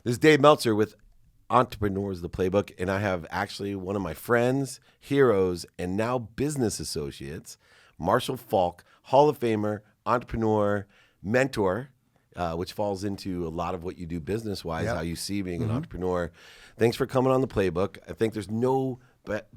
This is Dave Meltzer with Entrepreneurs, the Playbook, and I have actually one of my friends, heroes, and now business associates, Marshall Faulk, Hall of Famer, entrepreneur, mentor, which falls into a lot of what you do business-wise, how you see being an entrepreneur. Thanks for coming on the Playbook. I think there's no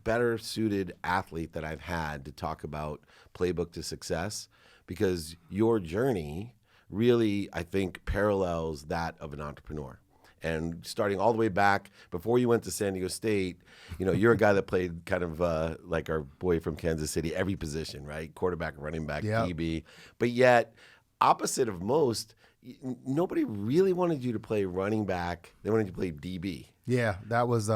better suited athlete that I've had to talk about Playbook to success, because your journey really, I think, parallels that of an entrepreneur. And starting all the way back before you went to San Diego State, you know, you're a guy that played kind of like our boy from Kansas City, every position, right? Quarterback, running back, DB. But yet, opposite of most, nobody really wanted you to play running back. They wanted you to play DB. Yeah, that was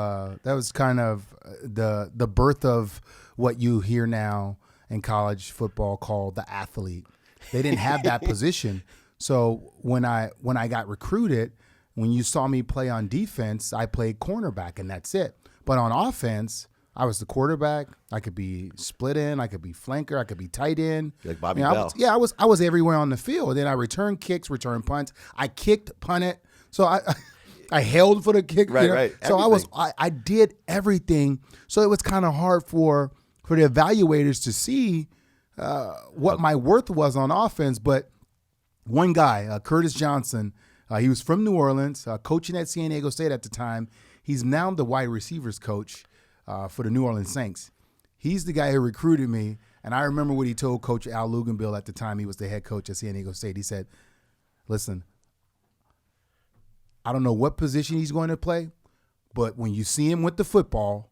kind of the birth of what you hear now in college football called the athlete. They didn't have that position. So when I got recruited, when you saw me play on defense, I played cornerback, and that's it. But on offense, I was the quarterback. I could be split end. I could be flanker. I could be tight end. Like Bobby Bell. I was everywhere on the field. Then I returned kicks, returned punts. I kicked, punted. So I held for the kick. Right, right. So I did everything. So it was kind of hard for the evaluators to see what my worth was on offense. But one guy, Curtis Johnson, he was from New Orleans, coaching at San Diego State at the time. He's now the wide receivers coach for the New Orleans Saints. He's the guy who recruited me, and I remember what he told Coach Al Luganbill at the time. He was the head coach at San Diego State. He said, listen, I don't know what position he's going to play, but when you see him with the football,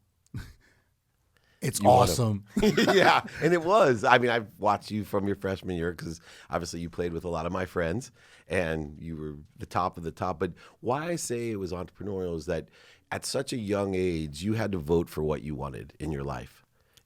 it's awesome. Yeah, and it was. I mean, I've watched you from your freshman year because obviously you played with a lot of my friends and you were the top of the top. But why I say it was entrepreneurial is that at such a young age, you had to vote for what you wanted in your life.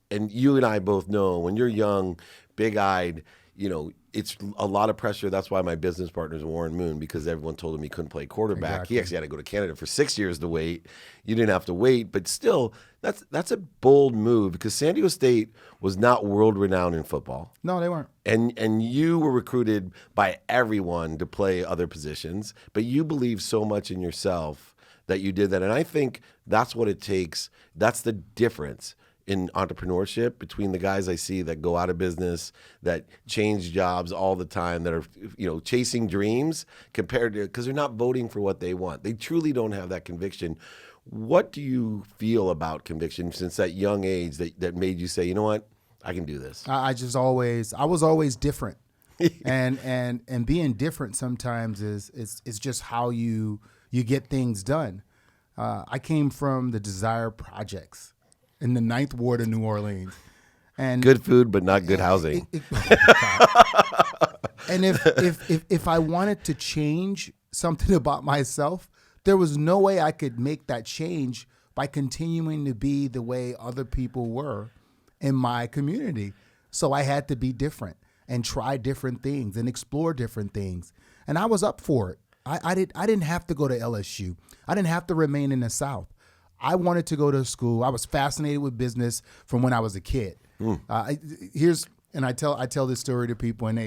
And you and I both know when you're young, big-eyed, you know, it's a lot of pressure. That's why my business partner is Warren Moon, because everyone told him he couldn't play quarterback. Exactly. He actually had to go to Canada for 6 years to wait. You didn't have to wait, but still, that's a bold move, because San Diego State was not world-renowned in football. No, they weren't. And you were recruited by everyone to play other positions, but you believed so much in yourself that you did that. And I think that's what it takes. That's the difference in entrepreneurship between the guys I see that go out of business, that change jobs all the time, that are, you know, chasing dreams, compared to, because they're not voting for what they want. They truly don't have that conviction. What do you feel about conviction since that young age that made you say, you know what, I can do this? I was always different. and being different sometimes is just how you get things done. I came from the Desire Projects in the 9th Ward of New Orleans. And good food, but not good housing. And if I wanted to change something about myself, there was no way I could make that change by continuing to be the way other people were in my community. So I had to be different and try different things and explore different things. And I was up for it. I didn't have to go to LSU. I didn't have to remain in the South. I wanted to go to school. I was fascinated with business from when I was a kid. I tell this story to people, and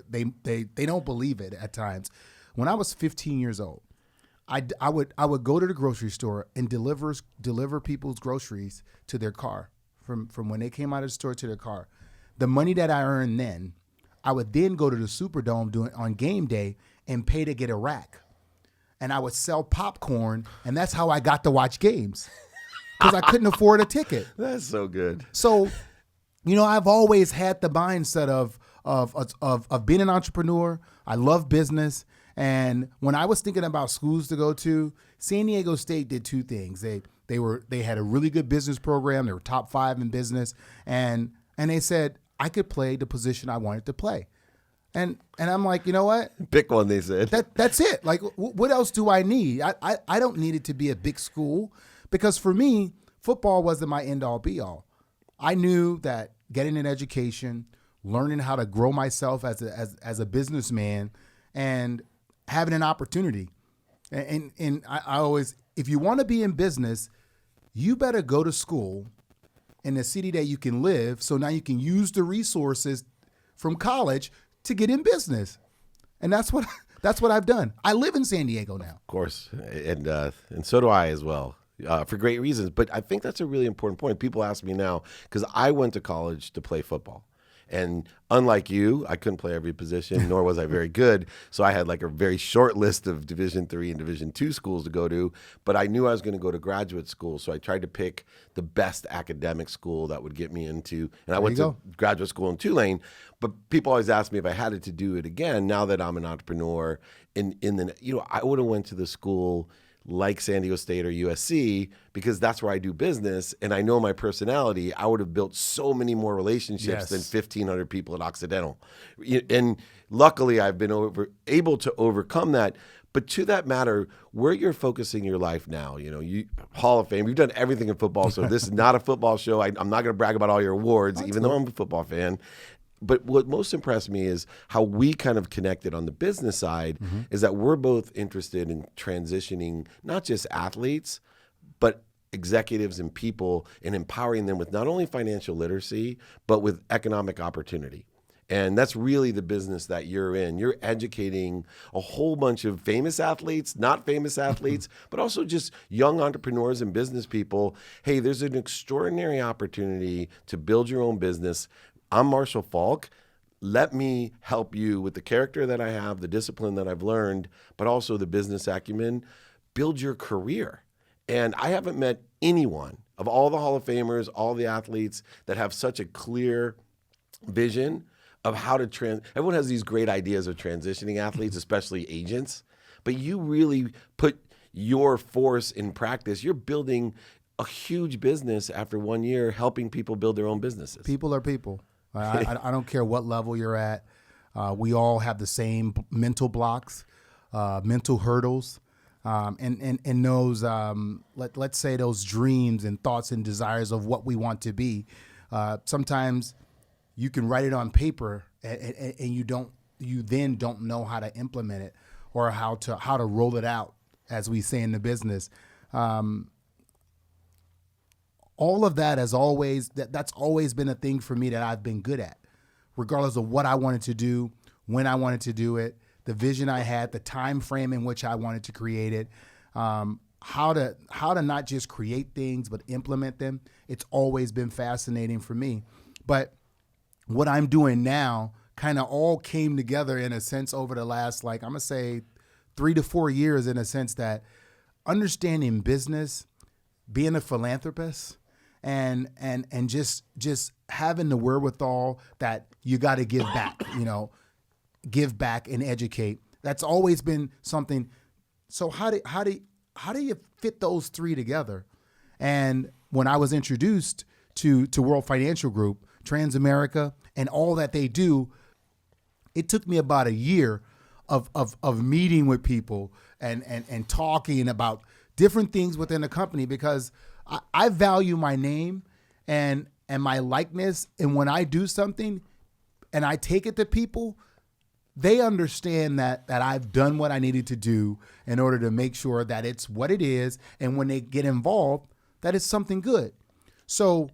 they don't believe it at times. When I was 15 years old, I would go to the grocery store and deliver people's groceries to their car from when they came out of the store to their car. The money that I earned then, I would then go to the Superdome on game day and pay to get a rack. And I would sell popcorn, and that's how I got to watch games, because I couldn't afford a ticket. That's so good. So, you know, I've always had the mindset of being an entrepreneur. I love business. And when I was thinking about schools to go to, San Diego State did two things. They had a really good business program. They were top 5 in business. And they said I could play the position I wanted to play. And I'm like, you know what? Pick one, they said. That's it. Like, what else do I need? I don't need it to be a big school, because for me, football wasn't my end-all, be-all. I knew that getting an education, learning how to grow myself as a businessman, and having an opportunity. And I always, if you want to be in business, you better go to school in a city that you can live, so now you can use the resources from college to get in business. And that's what That's what I've done. I live in San Diego now. Of course, and so do I as well, for great reasons. But I think that's a really important point. People ask me now because I went to college to play football, and unlike you, I couldn't play every position, nor was I very good. So I had like a very short list of Division III and Division II schools to go to. But I knew I was going to go to graduate school, so I tried to pick the best academic school that would get me into. And I went to graduate school in Tulane. But people always ask me if I had to do it again. Now that I'm an entrepreneur, I would have went to the school like San Diego State or USC because that's where I do business and I know my personality. I would have built so many more relationships than 1,500 people at Occidental. And luckily I've been able to overcome that. But to that matter, where you're focusing your life now, you Hall of Fame, you've done everything in football. So this is not a football show. I'm not going to brag about all your awards, even though I'm a football fan. But what most impressed me is how we kind of connected on the business side is that we're both interested in transitioning not just athletes, but executives and people and empowering them with not only financial literacy, but with economic opportunity. And that's really the business that you're in. You're educating a whole bunch of famous athletes, not famous athletes, but also just young entrepreneurs and business people. Hey, there's an extraordinary opportunity to build your own business. I'm Marshall Faulk. Let me help you with the character that I have, the discipline that I've learned, but also the business acumen. Build your career. And I haven't met anyone of all the Hall of Famers, all the athletes that have such a clear vision of how to everyone has these great ideas of transitioning athletes, especially agents, but you really put your force in practice. You're building a huge business after 1 year, helping people build their own businesses. People are people. I don't care what level you're at. We all have the same mental blocks, mental hurdles, and those, let's say those dreams and thoughts and desires of what we want to be. Sometimes you can write it on paper and you then don't know how to implement it or how to roll it out, as we say in the business. All of that that's always been a thing for me that I've been good at, regardless of what I wanted to do, when I wanted to do it, the vision I had, the time frame in which I wanted to create it, how to not just create things but implement them. It's always been fascinating for me. But what I'm doing now kind of all came together in a sense over the last, I'm gonna say 3 to 4 years, in a sense that understanding business, being a philanthropist, and just having the wherewithal that you got to give back, give back and educate. That's always been something. So how do you fit those three together? And when I was introduced to World Financial Group, Transamerica, and all that they do, it took me about a year of meeting with people and talking about different things within the company, because I value my name and my likeness. And when I do something and I take it to people, they understand that I've done what I needed to do in order to make sure that it's what it is. And when they get involved, that it's something good. So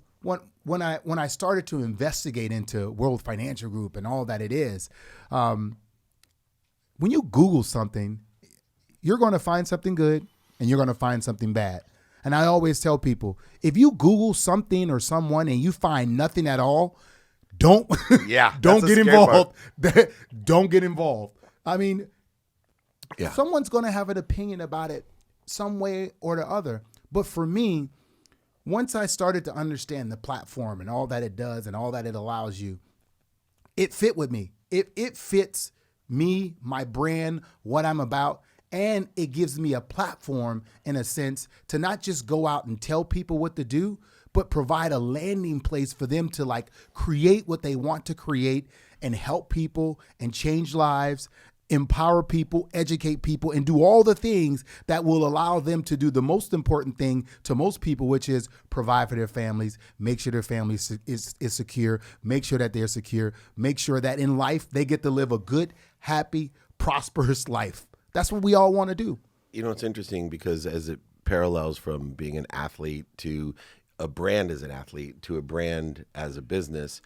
when I started to investigate into World Financial Group and all that it is, when you Google something, you're going to find something good and you're going to find something bad. And I always tell people, if you Google something or someone and you find nothing at all, don't get involved. Don't get involved. I mean, someone's going to have an opinion about it some way or the other. But for me, once I started to understand the platform and all that it does and all that it allows you, it fit with me. It fits me, my brand, what I'm about. And it gives me a platform, in a sense, to not just go out and tell people what to do, but provide a landing place for them to create what they want to create and help people and change lives, empower people, educate people, and do all the things that will allow them to do the most important thing to most people, which is provide for their families, make sure their family is secure, make sure that they're secure, make sure that in life they get to live a good, happy, prosperous life. That's what we all want to do. It's interesting because as it parallels from being an athlete to a brand as an athlete to a brand as a business,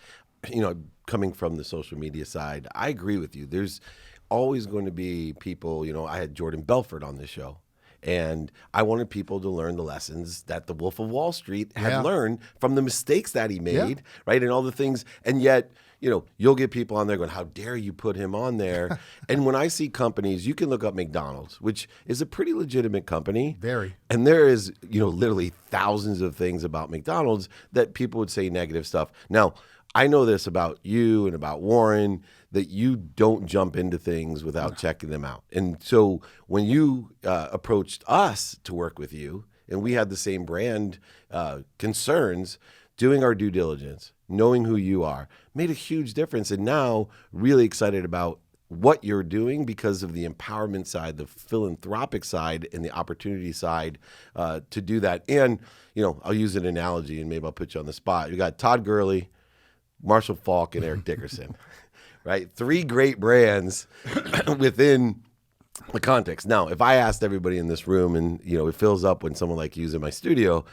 coming from the social media side, I agree with you. always going to be people, I had Jordan Belfort on this show. And I wanted people to learn the lessons that the Wolf of Wall Street had learned from the mistakes that he made, right? And all the things. And yet, you'll get people on there going, how dare you put him on there? And when I see companies, you can look up McDonald's, which is a pretty legitimate company. Very. And there is, literally thousands of things about McDonald's that people would say negative stuff. Now, I know this about you and about Warren, that you don't jump into things without checking them out. And so when you approached us to work with you, and we had the same brand concerns, doing our due diligence, knowing who you are, made a huge difference. And now really excited about what you're doing because of the empowerment side, the philanthropic side, and the opportunity side to do that. And, I'll use an analogy, and maybe I'll put you on the spot. You got Todd Gurley, Marshall Faulk, and Eric Dickerson, right? 3 great brands within the context. Now, if I asked everybody in this room, and it fills up when someone like you's in my studio,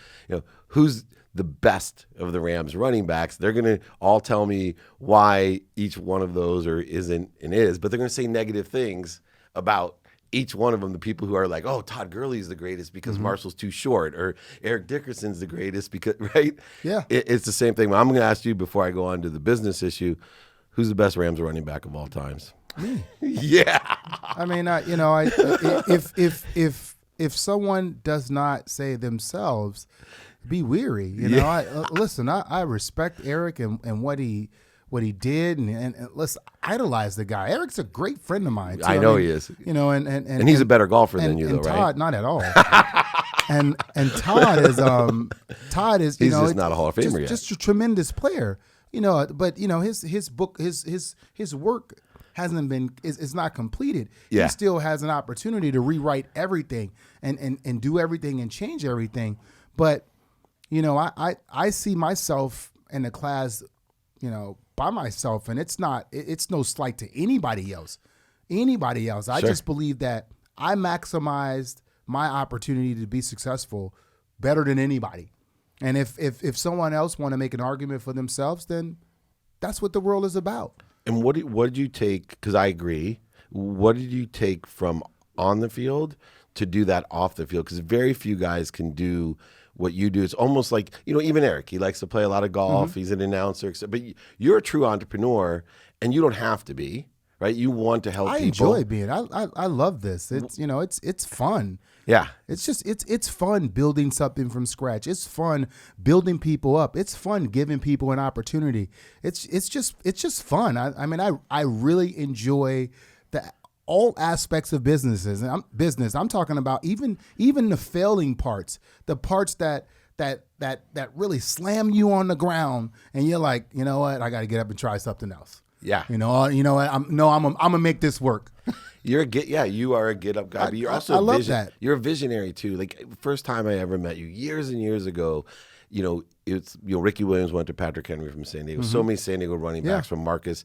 who's the best of the Rams running backs, they're going to all tell me why each one of those isn't and is, but they're going to say negative things about each one of them. The people who are like, oh, Todd Gurley's the greatest because Marshall's too short, or Eric Dickerson's the greatest because, right? Yeah. It's the same thing. I'm going to ask you before I go on to the business issue, who's the best Rams running back of all times? Me. Yeah. I mean, if someone does not say themselves, be weary. Listen, I respect Eric and what he did, and let's idolize the guy. Eric's a great friend of mine, too. I know he is. And he's a better golfer than you, though, right? Todd, not at all. and Todd is he's just not a Hall of Famer yet. Just a tremendous player. But his book, his work hasn't been is not completed. Yeah. He still has an opportunity to rewrite everything and do everything and change everything. But I see myself in the class, by myself, and it's no slight to anybody else. I just believe that I maximized my opportunity to be successful better than anybody. And if someone else want to make an argument for themselves, then that's what the world is about. And what did you take, because I agree, what did you take from on the field to do that off the field? Because very few guys can do what you do. It's almost like, even Eric, he likes to play a lot of golf. He's an announcer, but you're a true entrepreneur, and you don't have to be, right? You want to help people. I enjoy being. I love this. It's it's fun. Yeah. It's fun building something from scratch. It's fun building people up. It's fun giving people an opportunity. It's just fun. I really enjoy all aspects of businesses. And I'm talking about even the failing parts, the parts that really slam you on the ground, and you're like, you know what, I got to get up and try something else. Yeah. You know what, I'm gonna make this work. You are a get up guy, but you're also I love that. You're a visionary too. Like, first time I ever met you years and years ago, it's Ricky Williams went to Patrick Henry from San Diego. So many San Diego running backs from Marcus.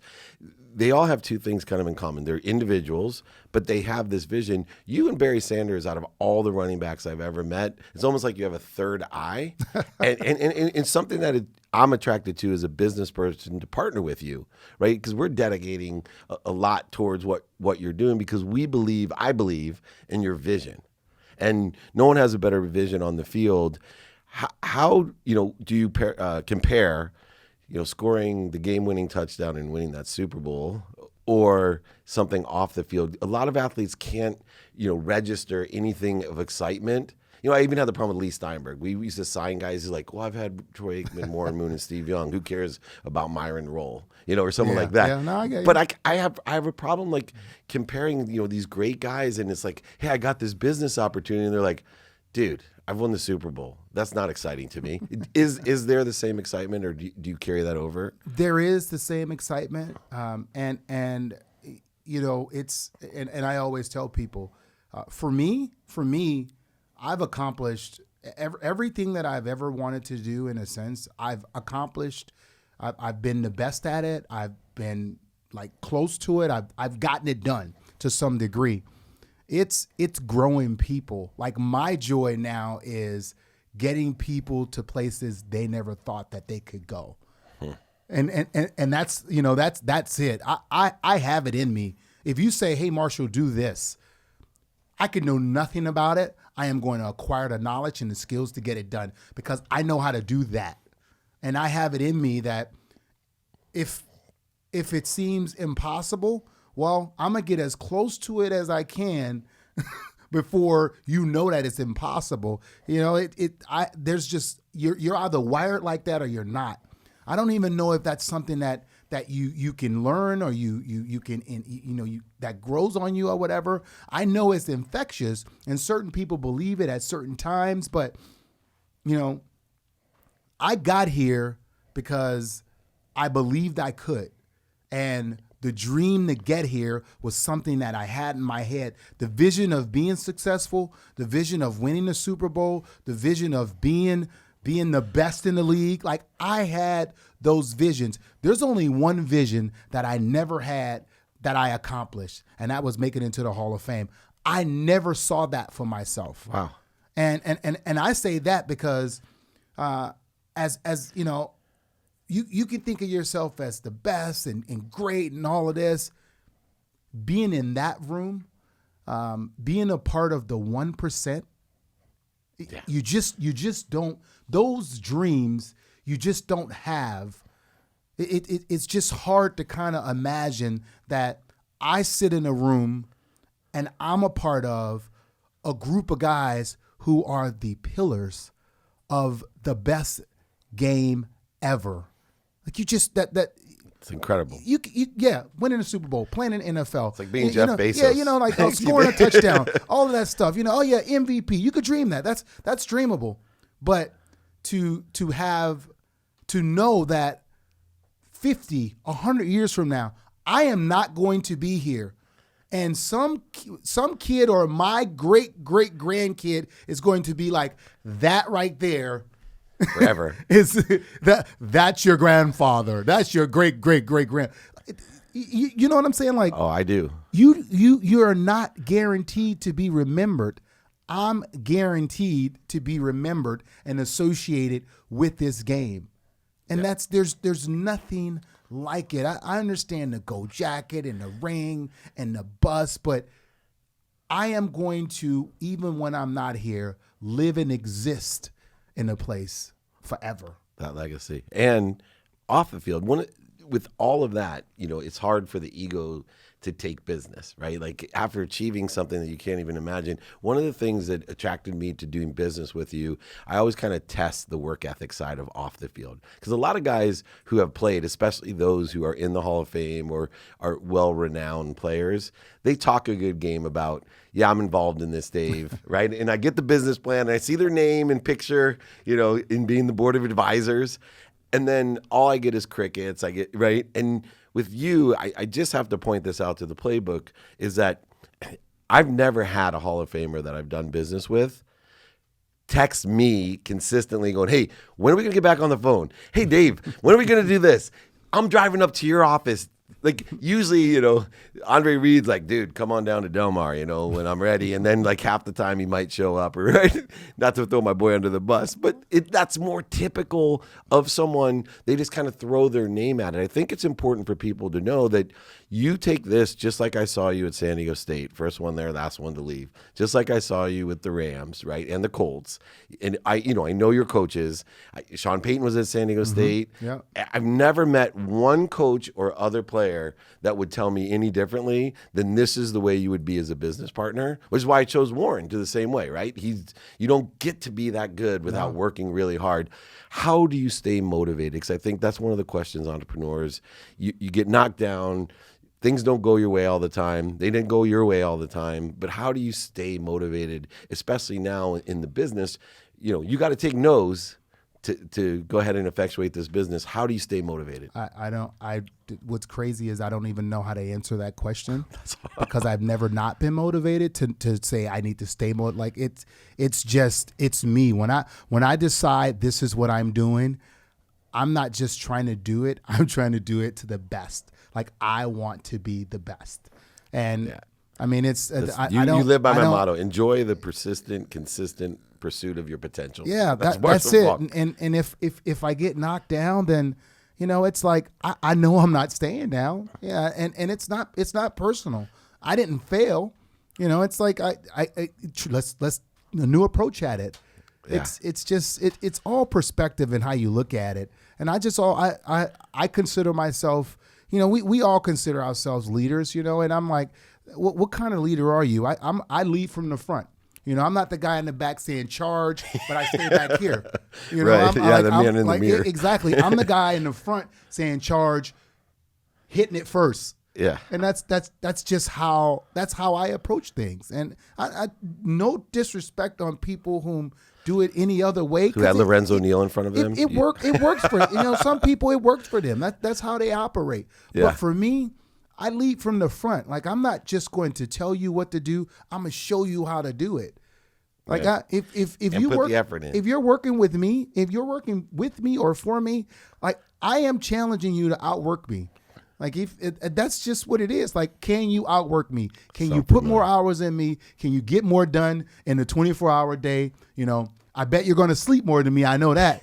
They all have 2 things kind of in common. They're individuals, but they have this vision. You and Barry Sanders, out of all the running backs I've ever met, it's almost like you have a third eye, and something that I'm attracted to as a business person to partner with you, right? Because we're dedicating a lot towards what you're doing, because I believe in your vision, and no one has a better vision on the field. How do you compare? Scoring the game-winning touchdown and winning that Super Bowl, or something off the field? A lot of athletes can't, register anything of excitement. I even had the problem with Lee Steinberg. We used to sign guys who's like, well, I've had Troy Aikman, Warren Moon, and Steve Young. Who cares about Myron Rolle, or someone like that. Yeah, no, I get you. But I have a problem like comparing, these great guys, and it's like, hey, I got this business opportunity, and they're like, dude, I've won the Super Bowl. That's not exciting to me. Is there the same excitement, or do you carry that over? There is the same excitement, and it's and I always tell people, for me, I've accomplished everything that I've ever wanted to do. In a sense, I've accomplished. I've been the best at it. I've been close to it. I've gotten it done to some degree. It's growing people. Like, my joy now is getting people to places they never thought that they could go. And that's that's it. I have it in me. If you say, hey, Marshall, do this, I could know nothing about it. I am going to acquire the knowledge and the skills to get it done because I know how to do that. And I have it in me that if it seems impossible, well, I'm going to get as close to it as I can before you know that it's impossible. You know, there's just, you're either wired like that or you're not. I don't even know if that's something that you can learn or you can, that grows on you or whatever. I know it's infectious and certain people believe it at certain times, but I got here because I believed I could. And the dream to get here was something that I had in my head. The vision of being successful, the vision of winning the Super Bowl, the vision of being the best in the league. Like, I had those visions. There's only one vision that I never had that I accomplished, and that was making it into the Hall of Fame. I never saw that for myself. Wow. And I say that because as you know, you can think of yourself as the best and great and all of this. Being in that room, being a part of the 1%, yeah. You just don't, those dreams you just don't have. It's just hard to kind of imagine that I sit in a room and I'm a part of a group of guys who are the pillars of the best game ever. Like, you just, that it's incredible. You winning a Super Bowl, playing in NFL. It's like being Jeff Bezos. Yeah, like scoring a touchdown, all of that stuff. MVP. You could dream that. That's dreamable. But to know that 50, 100 years from now, I am not going to be here, and some kid or my great grandkid is going to be like, that right there. Forever. That's your grandfather. That's your great grand. You know what I'm saying? Like, oh, I do. You are not guaranteed to be remembered. I'm guaranteed to be remembered and associated with this game. And there's nothing like it. I understand the gold jacket and the ring and the bus, but I am going to, even when I'm not here, live and exist in a place forever. That legacy. And off the field, with all of that, it's hard for the ego to take business, right? Like, after achieving something that you can't even imagine, one of the things that attracted me to doing business with you, I always kind of test the work ethic side of off the field. Because a lot of guys who have played, especially those who are in the Hall of Fame or are well-renowned players, they talk a good game about, yeah, I'm involved in this, Dave, right? And I get the business plan, and I see their name and picture, in being the board of advisors. And then all I get is crickets. Right? And with you, I just have to point this out to the playbook, is that I've never had a Hall of Famer that I've done business with text me consistently going, hey, when are we going to get back on the phone? Hey, Dave, when are we going to do this? I'm driving up to your office. Like, usually, Andre Reed's like, dude, come on down to Del Mar, when I'm ready. And then, like, half the time he might show up, right? Not to throw my boy under the bus, but that's more typical of someone. They just kind of throw their name at it. I think it's important for people to know that you take this just like I saw you at San Diego State, first one there, last one to leave. Just like I saw you with the Rams, right, and the Colts. And I know your coaches. Sean Payton was at San Diego State. Yeah. I've never met one coach or other player that would tell me any differently than this is the way you would be as a business partner, which is why I chose Warren to the same way, right? You don't get to be that good without working really hard. How do you stay motivated? Because I think that's one of the questions entrepreneurs, you get knocked down. Things don't go your way all the time. They didn't go your way all the time. But how do you stay motivated, especially now in the business? You got to take no's to go ahead and effectuate this business. How do you stay motivated? What's crazy is I don't even know how to answer that question because I've never not been motivated to say I need to stay motivated. Like, it's me. When I decide this is what I'm doing, I'm not just trying to do it. I'm trying to do it to the best. Like, I want to be the best. And I mean, you live by my motto: enjoy the persistent, consistent pursuit of your potential. Yeah, that's it. And if I get knocked down, then it's like I know I'm not staying down. Yeah, and it's not personal. I didn't fail. You know, it's like let's a new approach at it. Yeah. It's all perspective and how you look at it. And I consider myself, you know, we all consider ourselves leaders, you know, and I'm like, what kind of leader are you? I lead from the front. You know, I'm not the guy in the back saying charge, but I stay back here. You know, right. The man in the mirror. Exactly. I'm the guy in the front saying charge, hitting it first. Yeah. And that's just how I approach things. And I no disrespect on people whom do it any other way. Who had Lorenzo Neal in front of them? It works for, you know, some people it works for them. That's how they operate. Yeah. But for me, I lead from the front. Like, I'm not just going to tell you what to do. I'm gonna show you how to do it. Like, yeah. If and you put work, the effort in. if you're working with me, or for me, like, I am challenging you to outwork me. Like, that's just what it is. Like, can you outwork me? Can you put more hours in me? Can you get more done in a 24-hour day? You know, I bet you're going to sleep more than me. I know that.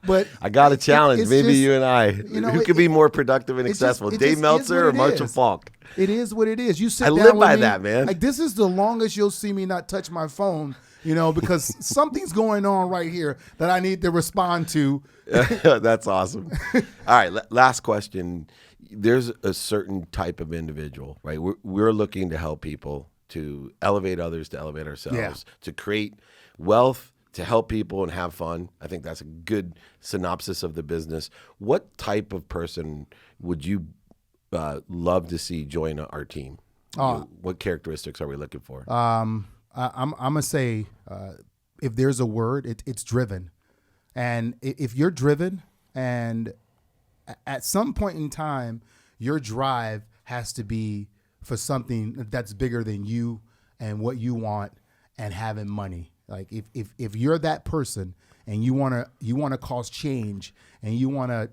But I got a challenge. Maybe just, you and I. You know, who could be more productive and successful, Dave Meltzer or Marshall Faulk? It is what it is. You sit I down live with by me, that, man. Like, this is the longest you'll see me not touch my phone, you know, because something's going on right here that I need to respond to. That's awesome. All right, last question. There's a certain type of individual, right? We're looking to help people, to elevate others, to elevate ourselves, to create wealth, to help people and have fun. I think that's a good synopsis of the business. What type of person would you love to see join our team? What characteristics are we looking for? I'm gonna say, if there's a word, it's driven. And if you're driven, and at some point in time, your drive has to be for something that's bigger than you and what you want and having money. Like, if you're that person and you wanna cause change and you wanna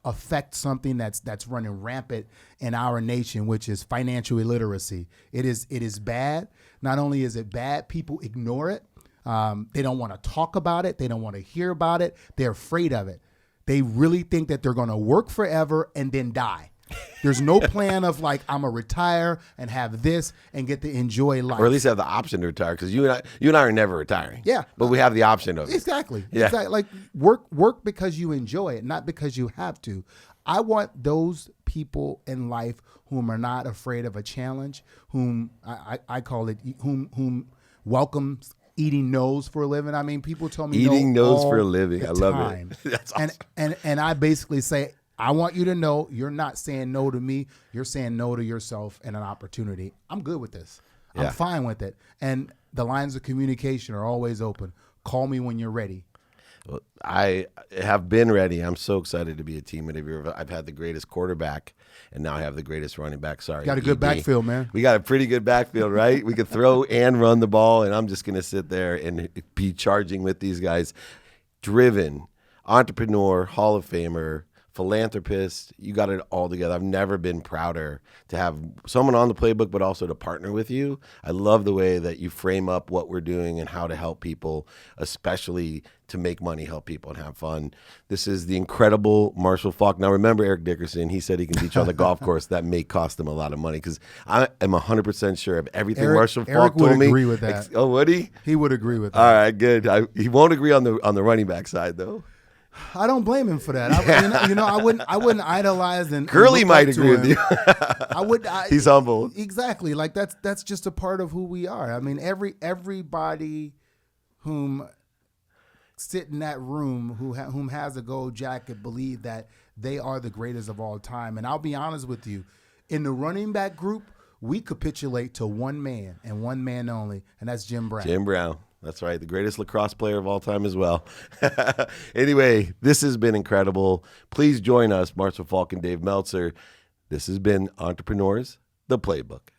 affect something that's running rampant in our nation, which is financial illiteracy. It is bad. Not only is it bad, people ignore it. They don't want to talk about it. They don't want to hear about it. They're afraid of it. They really think that they're going to work forever and then die. There's no plan of, like, I'm going to retire and have this and get to enjoy life. Or at least have the option to retire, because you and I are never retiring. Yeah. But we have the option of it. Exactly. Yeah. Exactly. Like, work because you enjoy it, not because you have to. I want those people in life whom are not afraid of a challenge, whom I call it, whom welcomes eating no's for a living. I mean, people tell me eating no no's for a living. I love time. it. That's awesome. And I basically say, I want you to know you're not saying no to me. You're saying no to yourself and an opportunity. I'm good with this. Yeah. I'm fine with it. And the lines of communication are always open. Call me when you're ready. Well, I have been ready. I'm so excited to be a teammate. I've had the greatest quarterback, and now I have the greatest running back. Sorry, Got a good backfield, man. We got a pretty good backfield, right? We could throw and run the ball, and I'm just going to sit there and be charging with these guys. Driven, entrepreneur, Hall of Famer, philanthropist. You got it all together. I've never been prouder to have someone on the playbook, but also to partner with you. I love the way that you frame up what we're doing and how to help people, especially to make money, help people, and have fun. This is the incredible Marshall Faulk. Now, remember Eric Dickerson, he said he can teach on the golf course. That may cost him a lot of money, because I am 100% sure of everything Marshall Faulk told me. Eric would agree with that. Oh, would he? He would agree with that. All right, good. He won't agree on the running back side, though. I don't blame him for that. I wouldn't idolize and Curly look might up to agree with him. you. He's humble. Exactly. Like, that's just a part of who we are. I mean, everybody whom sit in that room whom has a gold jacket believe that they are the greatest of all time. And I'll be honest with you, in the running back group, we capitulate to one man and one man only, and that's Jim Brown. Jim Brown. That's right. The greatest lacrosse player of all time as well. Anyway, this has been incredible. Please join us, Marshall Faulk and Dave Meltzer. This has been Entrepreneurs, the Playbook.